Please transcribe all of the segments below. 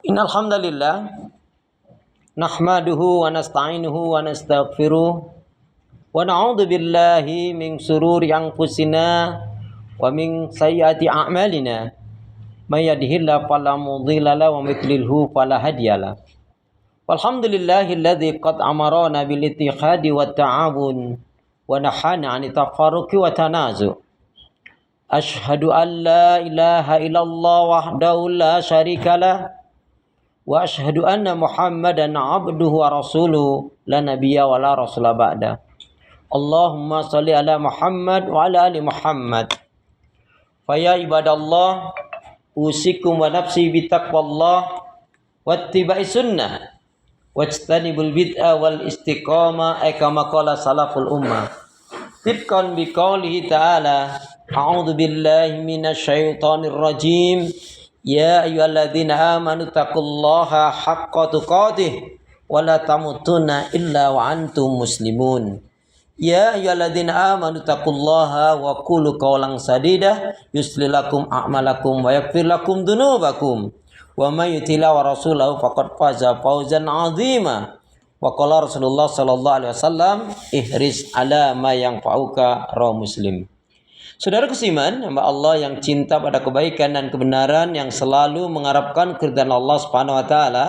Innal hamdalillah nahmaduhu wa nasta'inuhu wa nastaghfiruh wa na'udzu billahi min shururi anfusina wa min sayyiati a'malina. May yahdihillahu fala mudilla lahu wa may yudlilhu fala hadiyalah. Walhamdulillahilladzi qad amarana bil ittihadi wat ta'awun wa nahana 'anit tafarruqi wa tanazu'. Asyhadu an la ilaha illallah wahdahu la syarikalah wa asyhadu anna Muhammadan abduhu wa rasuluhu la nabiyya wa la rasula ba'da. Allahumma shalli ala Muhammad wa ala ali Muhammad. Fa ya ibadallah usikum wa nafsi bi taqwallah wattiba'i sunnah wajtanibul bid'ah wal istiqamah kama qala salaful ummah. Tibqan bi qoulihi ta'ala a'udzu billahi minasy syaithanir rajim. Ya ayyuhalladzina amanu taqullaha haqqa tuqatih wa la tamutunna illa wa antum muslimun. Ya ayyuhalladzina amanu taqullaha wa qulu qawlan sadida yuslih lakum a'malakum wa yaghfir lakum dzunubakum wa may yuti'illah wa rasulahu faqad faza fawzan 'azima. Wa qala Rasulullah sallallahu alaihi wasallam ihris ala ma yanfa'uka rawahu Muslim. Saudara seiman, hamba Allah yang cinta pada kebaikan dan kebenaran, yang selalu mengharapkan keridhaan Allah Subhanahu wa taala.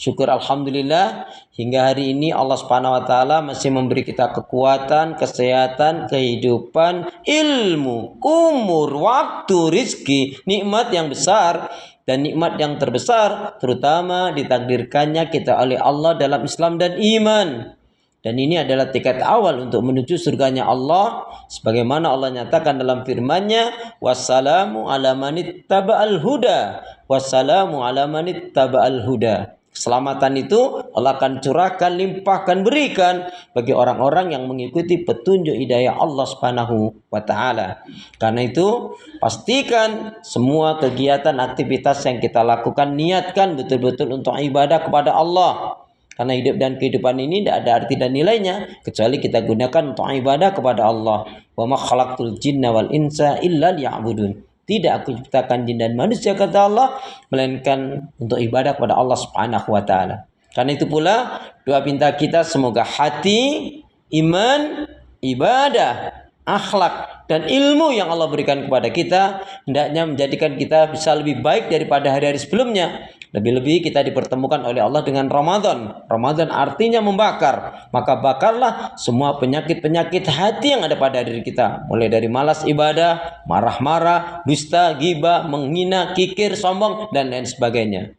Syukur alhamdulillah hingga hari ini Allah Subhanahu wa taala masih memberi kita kekuatan, kesehatan, kehidupan, ilmu, umur, waktu, rizki, nikmat yang besar dan nikmat yang terbesar terutama ditakdirkannya kita oleh Allah dalam Islam dan iman. Dan ini adalah tiket awal untuk menuju surganya Allah, sebagaimana Allah nyatakan dalam firman-Nya, wassalamu ala manittaba'al huda, wassalamu ala manittaba'al huda. Keselamatan itu Allah akan curahkan, limpahkan, berikan bagi orang-orang yang mengikuti petunjuk hidayah Allah Subhanahu wa taala. Karena itu, pastikan semua kegiatan aktivitas yang kita lakukan niatkan betul-betul untuk ibadah kepada Allah. Karena hidup dan kehidupan ini tidak ada arti dan nilainya kecuali kita gunakan untuk ibadah kepada Allah. Wa ma khalaqtul jinna wal insa illa liya'budun. Tidak aku ciptakan jin dan manusia kata Allah melainkan untuk ibadah kepada Allah Subhanahu wa taala. Karena itu pula doa pinta kita semoga hati, iman, ibadah, akhlak dan ilmu yang Allah berikan kepada kita hendaknya menjadikan kita bisa lebih baik daripada hari-hari sebelumnya. Lebih-lebih kita dipertemukan oleh Allah dengan Ramadan. Ramadan artinya membakar. Maka bakarlah semua penyakit-penyakit hati yang ada pada diri kita. Mulai dari malas ibadah, marah-marah, dusta, ghibah, menghina, kikir, sombong, dan lain sebagainya.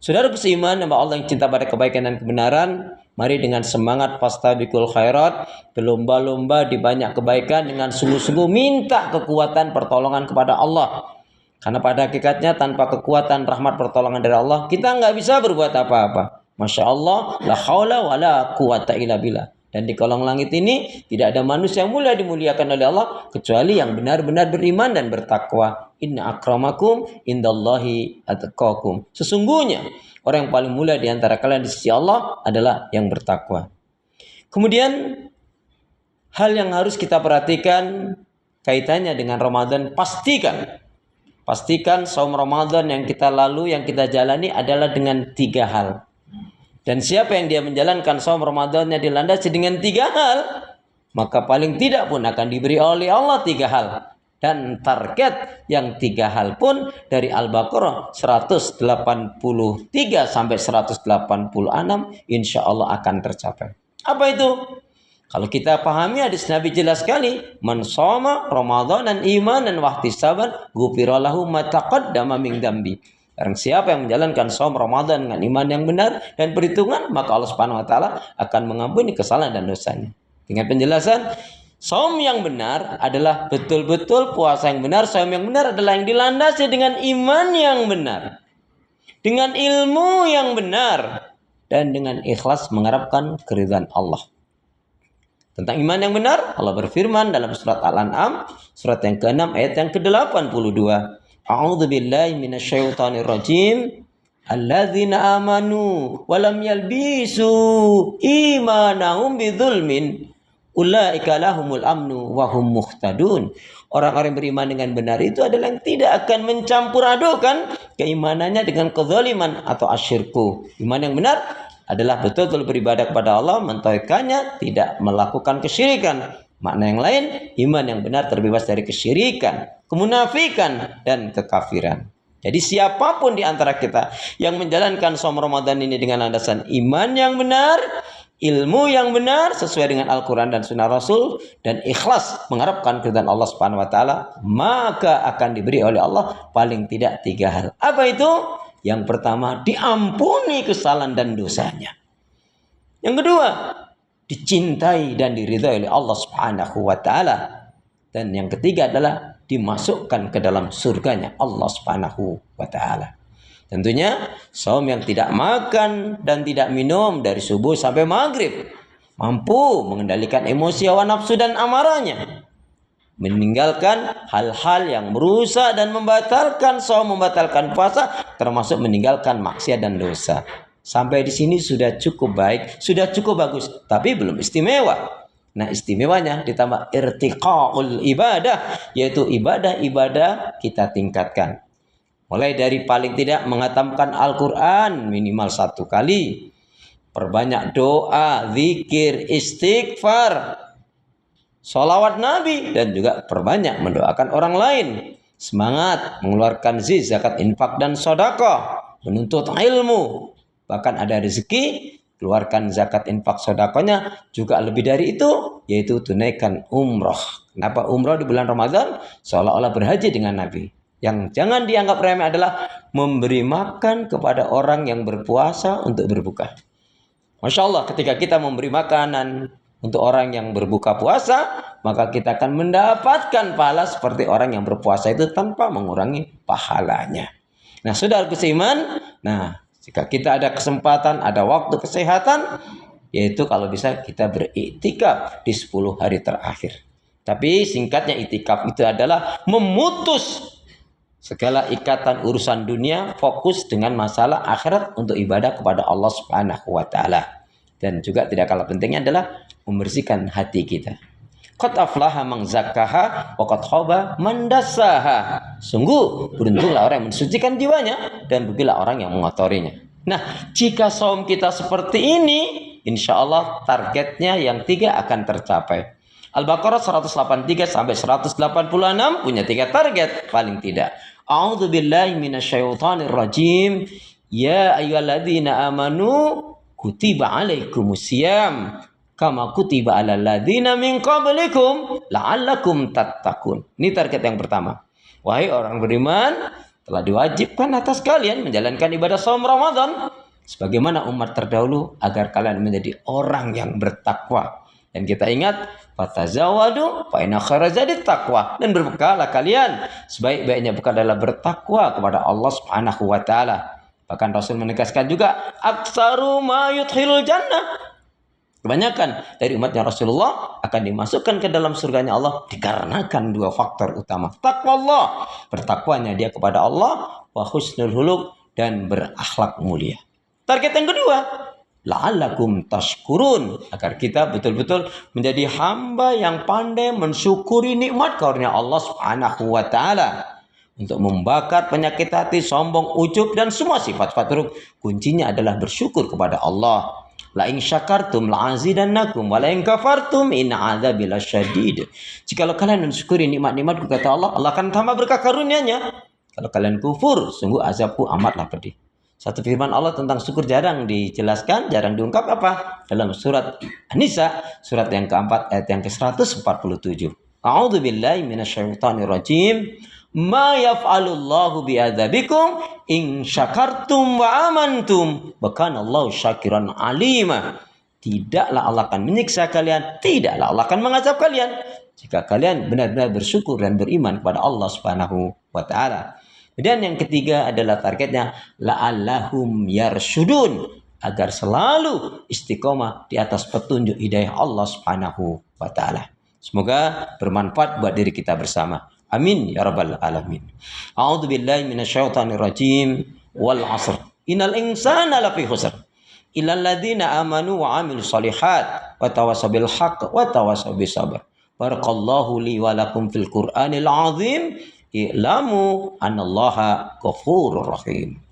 Saudara seiman, hamba Allah yang cinta pada kebaikan dan kebenaran, mari dengan semangat fastabiqul khairat, berlomba-lomba di banyak kebaikan dengan sungguh-sungguh minta kekuatan pertolongan kepada Allah. Karena pada hakikatnya tanpa kekuatan rahmat pertolongan dari Allah kita nggak bisa berbuat apa-apa. Masya Allah, la haula wa la quwata illa billah. Dan di kolong langit ini tidak ada manusia yang mulia dimuliakan oleh Allah kecuali yang benar-benar beriman dan bertakwa. Inna akramakum indallahi atqakum. Sesungguhnya orang yang paling mulia di antara kalian di sisi Allah adalah yang bertakwa. Kemudian hal yang harus kita perhatikan kaitannya dengan Ramadan, Pastikan saum Ramadan yang kita lalui, yang kita jalani adalah dengan 3 hal. Dan siapa yang dia menjalankan saum Ramadannya dilandasi dengan 3 hal, maka paling tidak pun akan diberi oleh Allah 3 hal. Dan target yang 3 hal pun dari Al-Baqarah 183 sampai 186 insya Allah akan tercapai. Apa itu? Kalau kita pahami hadis Nabi jelas sekali, man shoma ramadanan imanan wa ihtisaban ghufira lahu ma taqaddama min dzambi. Barang siapa yang menjalankan shaum Ramadan dengan iman yang benar dan perhitungan, maka Allah Subhanahu wa taala akan mengampuni kesalahan dan dosanya. Dengan penjelasan, shaum yang benar adalah betul-betul puasa yang benar, shaum yang benar adalah yang dilandasi dengan iman yang benar, dengan ilmu yang benar, dan dengan ikhlas mengharapkan keridhaan Allah. Tentang iman yang benar, Allah berfirman dalam surat Al-An'am, surat yang ke-6 ayat yang ke-82. A'udzu billahi minasyaitonir rajim. Alladzina amanu wa lam yalbisu imanahum bidzulmin ulaika lahumul amnu wa hum muhtadun. Orang-orang beriman dengan benar itu adalah yang tidak akan mencampur adukan keimanannya dengan kezaliman atau asyirku. Iman yang benar adalah betul-betul beribadah kepada Allah, mentauhidkannya, tidak melakukan kesyirikan. Makna yang lain, iman yang benar terbebas dari kesyirikan, kemunafikan, dan kekafiran. Jadi siapapun di antara kita yang menjalankan saum Ramadan ini dengan landasan iman yang benar, ilmu yang benar sesuai dengan Al-Quran dan Sunnah Rasul, dan ikhlas mengharapkan keridhaan Allah Subhanahu Wa Taala, maka akan diberi oleh Allah paling tidak 3 hal. Apa itu? Yang pertama, diampuni kesalahan dan dosanya. Yang kedua, dicintai dan diridhai oleh Allah Subhanahu Wa Taala. Dan yang ketiga adalah dimasukkan ke dalam surganya Allah Subhanahu Wa Taala. Tentunya saum yang tidak makan dan tidak minum dari subuh sampai maghrib mampu mengendalikan emosi hawa nafsu dan amarahnya, meninggalkan hal-hal yang merusak dan membatalkan saum, membatalkan puasa, termasuk meninggalkan maksiat dan dosa. Sampai di sini sudah cukup baik, sudah cukup bagus, tapi belum istimewa. Nah, istimewanya ditambah irtiqaul ibadah, yaitu ibadah-ibadah kita tingkatkan. Mulai dari paling tidak menghatamkan Al-Quran minimal 1 kali. Perbanyak doa, zikir, istighfar, sholawat Nabi, dan juga perbanyak mendoakan orang lain. Semangat mengeluarkan zakat, infak, dan sedekah, menuntut ilmu. Bahkan ada rezeki, keluarkan zakat, infak, sedekahnya. Juga lebih dari itu, yaitu tunaikan umroh. Kenapa umroh di bulan Ramadan? Seolah-olah berhaji dengan Nabi. Yang jangan dianggap remeh adalah memberi makan kepada orang yang berpuasa untuk berbuka. Masya Allah, ketika kita memberi makanan untuk orang yang berbuka puasa, maka kita akan mendapatkan pahala seperti orang yang berpuasa itu tanpa mengurangi pahalanya. Nah, saudaraku seiman, jika kita ada kesempatan, ada waktu kesehatan, yaitu kalau bisa kita beriktikaf di 10 hari terakhir. Tapi singkatnya, iktikaf itu adalah memutus segala ikatan urusan dunia, fokus dengan masalah akhirat untuk ibadah kepada Allah Subhanahu Wa Taala. Dan juga tidak kalah pentingnya adalah membersihkan hati kita. Qad aflaha man zakkaha wa qad khaba man dassaha. Sungguh beruntunglah orang yang mensucikan jiwanya dan rugilah orang yang mengotorinya. Nah, jika saum kita seperti ini, insya Allah targetnya yang 3 akan tercapai. Al-Baqarah 183 sampai 186 punya 3 target paling tidak. A'udzu billahi minasyaitonir rajim. Ya ayyuhalladzina amanu kutiba alaikumusiyam kama kutiba alal ladzina min qablikum la'allakum tattaqun. Ini target yang pertama. Wahai orang beriman, telah diwajibkan atas kalian menjalankan ibadah saum Ramadan sebagaimana umat terdahulu agar kalian menjadi orang yang bertakwa. Dan kita ingat, fatazawadu fa inna khairaz zadi taqwa, dan berbekallah kalian, sebaik-baiknya bekal adalah bertakwa kepada Allah Subhanahu Wa Taala. Bahkan Rasul menegaskan juga, aksaru ma yudkhilul jannah, kebanyakan dari umatnya Rasulullah akan dimasukkan ke dalam surganya Allah dikarenakan 2 faktor utama. Takwa Allah, bertakwanya dia kepada Allah, wa husnul huluk, dan berakhlak mulia. Target yang kedua, la'allakum tashkurun, agar kita betul-betul menjadi hamba yang pandai mensyukuri nikmat karunia Allah Subhanahu Wa Taala, untuk membakar penyakit hati, sombong, ujub, dan semua sifat-sifat buruk. Kuncinya adalah bersyukur kepada Allah. La in syakartum la'azidannakum wa la in kafartum inna 'adzabi lasyadid. Jikalau kalian mensyukuri nikmat-nikmatku, kata Allah, Allah akan tambah berkah karunia-Nya. Kalau kalian kufur, sungguh azabku amatlah pedih. Satu firman Allah tentang syukur jarang dijelaskan, jarang diungkap apa? Dalam surat An-Nisa, surat yang keempat, ayat yang ke-147. A'udzu billahi minasyaitonir rajim. Ma yaf'alullahu bi'adzabikum in syakartum wa amantum wa kana Allahu syakiran alima. Tidaklah Allah akan menyiksa kalian, tidaklah Allah akan mengazab kalian jika kalian benar-benar bersyukur dan beriman kepada Allah Subhanahu Wa Taala. Dan yang ketiga adalah targetnya la'allahum yarsyudun, agar selalu istiqomah di atas petunjuk hidayah Allah Subhanahu Wa Taala. Semoga bermanfaat buat diri kita bersama. Amin ya rabbal alamin. A'udzu billahi minasyaitonir rajim. Wal 'asr. Innal insana lafi khusr. Illal ladzina amanu wa 'amilus shalihat wa tawassaw bil haqq wa tawassaw bis sabr. Barakallahu li wa lakum fil Qur'anil 'azim I'lamu anallaha ghafurur rahim.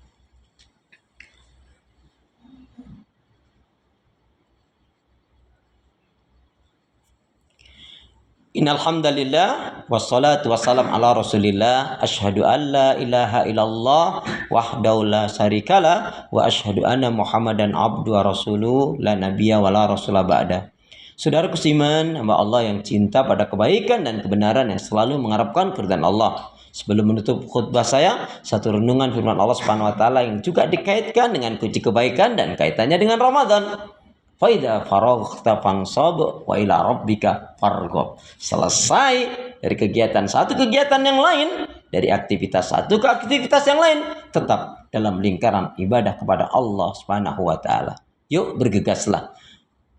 Innal hamdalillah wassalatu wassalam ala Rasulillah asyhadu an la ilaha illallah wahdahu la syarikalah wa asyhadu anna Muhammadan abdu wa rasuluh la nabiyya wa la rasula ba'da. Saudara seiman, hamba Allah yang cinta pada kebaikan dan kebenaran yang selalu mengharapkan keridhaan Allah. Sebelum menutup khutbah saya, satu renungan firman Allah Subhanahu wa taala yang juga dikaitkan dengan kunci kebaikan dan kaitannya dengan Ramadan. Faida faraghta fansab wa ila rabbika farghab. Selesai dari kegiatan satu kegiatan yang lain, dari aktivitas satu ke aktivitas yang lain, tetap dalam lingkaran ibadah kepada Allah Subhanahu wa taala. Yuk bergegaslah.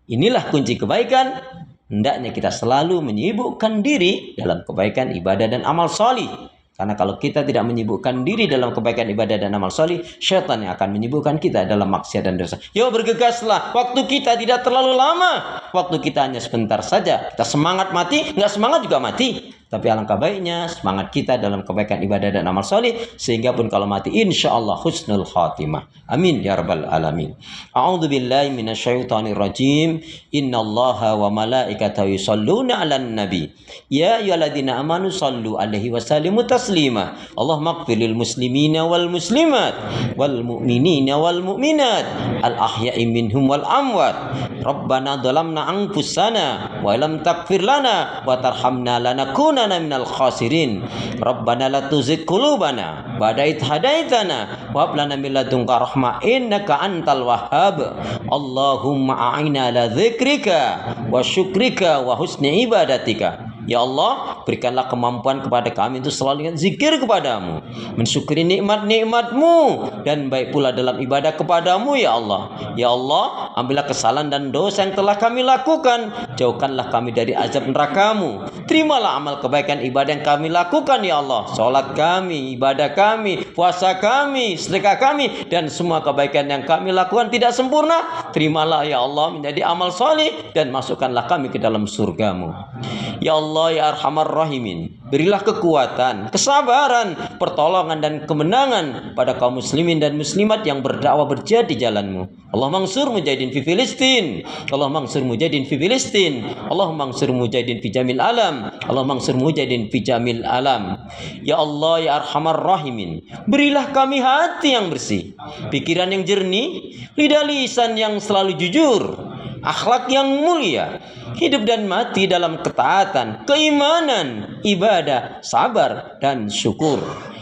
Inilah kunci kebaikan. Hendaknya kita selalu menyibukkan diri dalam kebaikan ibadah dan amal solih. Karena kalau kita tidak menyibukkan diri dalam kebaikan ibadah dan amal solih, syaitan yang akan menyibukkan kita dalam maksiat dan dosa. Yuk bergegaslah. Waktu kita tidak terlalu lama. Waktu kita hanya sebentar saja. Kita semangat mati, nggak semangat juga mati. Tapi alangkah baiknya semangat kita dalam kebaikan ibadah dan amal solih, sehingga pun kalau mati insya Allah husnul khatimah. Amin ya rabbal alamin. A'udzu billahi minasyaitonir rajim. Innallaha wa malaikatahu yusholluna 'alan nabi. Ya ayyuhalladzina amanu shallu 'alaihi wa sallimu taslima. Allahumma ighfir lil muslimina wal muslimat wal mu'minina wal mu'minat al ahya'i minhum wal amwat. Rabbana dhalamna anfusana wa lam taghfir lana wa tarhamna lanakunanna minal khasirin. Rabbana la tuzigh qulubana ba'da idh hadaitana wa hab lana min ladunka rahmah innaka antal wahhab. Allahumma a'inna ala dzikrika wa syukrika wa husni ibadatika. Ya Allah, berikanlah kemampuan kepada kami untuk selalu zikir kepadamu, mensyukuri nikmat-nikmatmu, dan baik pula dalam ibadah kepadamu, ya Allah. Ya Allah, ambillah kesalahan dan dosa yang telah kami lakukan. Jauhkanlah kami dari azab nerakamu. Terimalah amal kebaikan ibadah yang kami lakukan, ya Allah. Salat kami, ibadah kami, puasa kami, sedekah kami, dan semua kebaikan yang kami lakukan tidak sempurna. Terimalah, ya Allah, menjadi amal salih, dan masukkanlah kami ke dalam surgamu. Ya Allah, ya Arhamar Rahimin, berilah kekuatan, kesabaran, pertolongan dan kemenangan pada kaum muslimin dan muslimat yang berdakwah berjihad di jalanmu. Allah mansur mujahidin fi Filistin. Allah mansur mujahidin fi Filistin. Allah mansur mujahidin fi jamil alam. Allah mansur mujahidin fi jamil alam. Ya Allah, ya Arhamar Rahimin, berilah kami hati yang bersih, pikiran yang jernih, lidah lisan yang selalu jujur, akhlak yang mulia, hidup dan mati dalam ketaatan, keimanan, ibadah, sabar, dan syukur.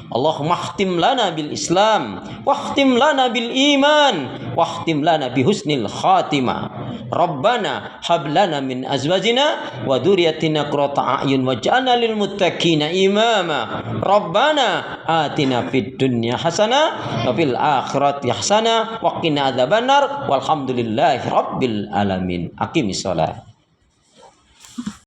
Allahumma khtim lana bil Islam, wakhtim lana bil iman, wakhtim lana bi husnil khatimah. Rabbana hab lana min azwajina wa dzurriyyatina qurrata a'yun waj'alna lil muttaqina imama. Rabbana atina fid dunya hasanah wa fil akhirati hasanah wa qina adzabannar walhamdulillahi rabbil alamin. Aqimis shalah.